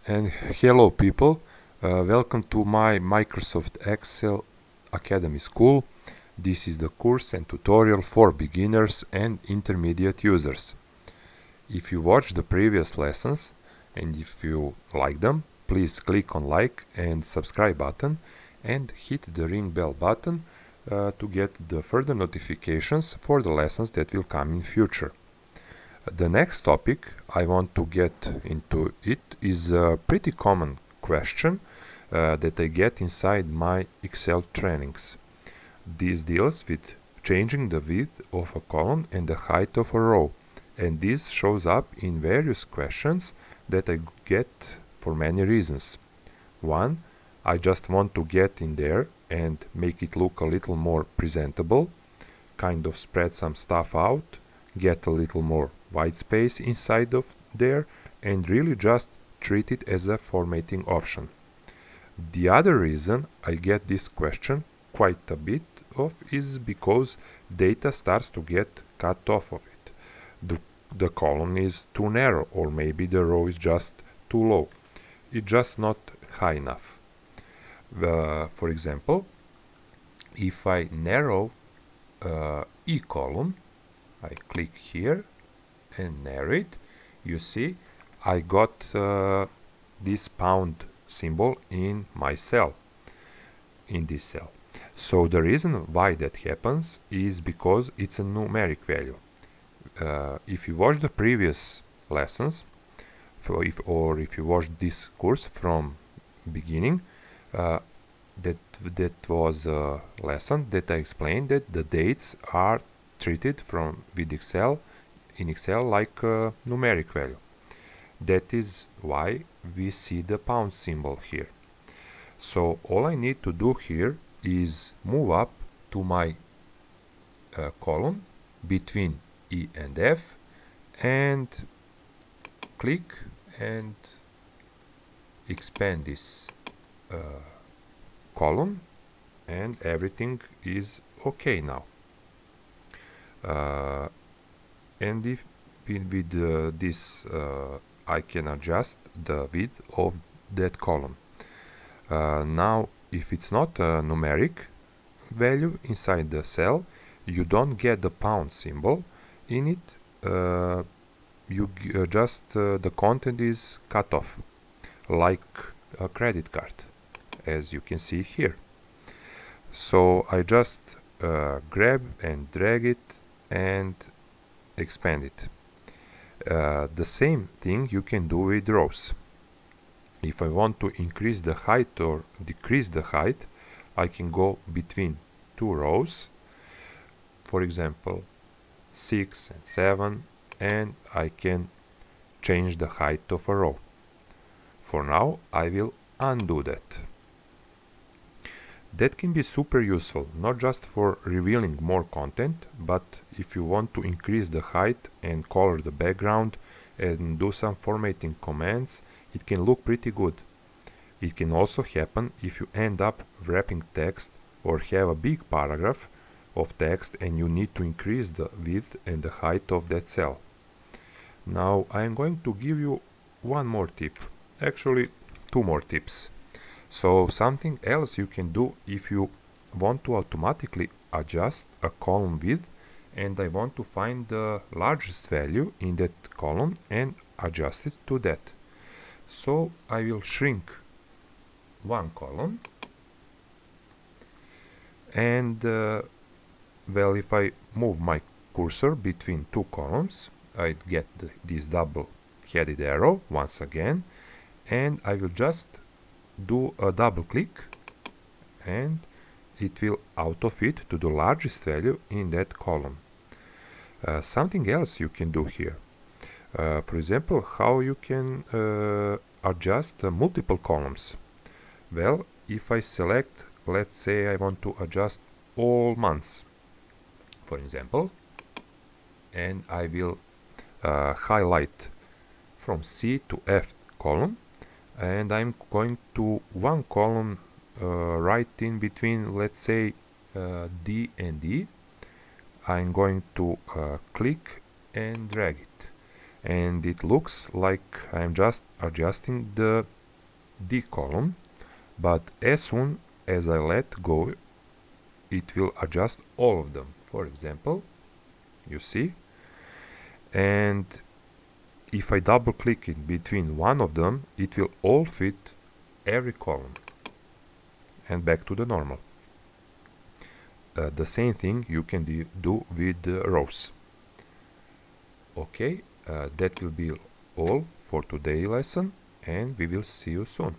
And hello people, welcome to my Microsoft Excel Academy School. This is the course and tutorial for beginners and intermediate users. If you watched the previous lessons and if you like them, please click on like and subscribe button and hit the ring bell button to get the further notifications for the lessons that will come in future. The next topic I want to get into it is a pretty common question that I get inside my Excel trainings. This deals with changing the width of a column and the height of a row, and this shows up in various questions that I get for many reasons. One, I just want to get in there and make it look a little more presentable, kind of spread some stuff out, get a little more white space inside of there, and really just treat it as a formatting option. The other reason I get this question quite a bit of is because data starts to get cut off of it. The column is too narrow, or maybe the row is just too low. It's just not high enough. For example, if I narrow E column, I click here and narrow it, you see I got this pound symbol in my cell, in this cell. So the reason why that happens is because it's a numeric value. If you watch the previous lessons, if you watch this course from beginning, that was a lesson that I explained that the dates are treated with Excel like a numeric value. That is why we see the pound symbol here. So all I need to do here is move up to my column between E and F and click and expand this column, and everything is okay now. And if with this I can adjust the width of that column. Now if it's not a numeric value inside the cell, you don't get the pound symbol in it. The content is cut off like a credit card, as you can see here. So I just grab and drag it and expand it. The same thing you can do with rows. If I want to increase the height or decrease the height, I can go between two rows, for example 6 and 7, and I can change the height of a row. For now I will undo that. That can be super useful, not just for revealing more content, but if you want to increase the height and color the background and do some formatting commands, it can look pretty good. It can also happen if you end up wrapping text or have a big paragraph of text and you need to increase the width and the height of that cell. Now I am going to give you one more tip, actually two more tips. So something else you can do if you want to automatically adjust a column width and I want to find the largest value in that column and adjust it to that. So I will shrink one column, and well, if I move my cursor between two columns, I get this double headed arrow once again, and I will just do a double click and it will auto-fit to the largest value in that column. Something else you can do here, for example, how you can adjust multiple columns. Well, if I select, let's say I want to adjust all months, for example, and I will highlight from C to F column, and I'm going to one column right in between, let's say D and E. I'm going to click and drag it, and it looks like I'm just adjusting the D column, but as soon as I let go, it will adjust all of them. For example, you see, and if I double click in between one of them, it will all fit every column and back to the normal. The same thing you can do with the rows. Okay, that will be all for today's lesson, and we will see you soon.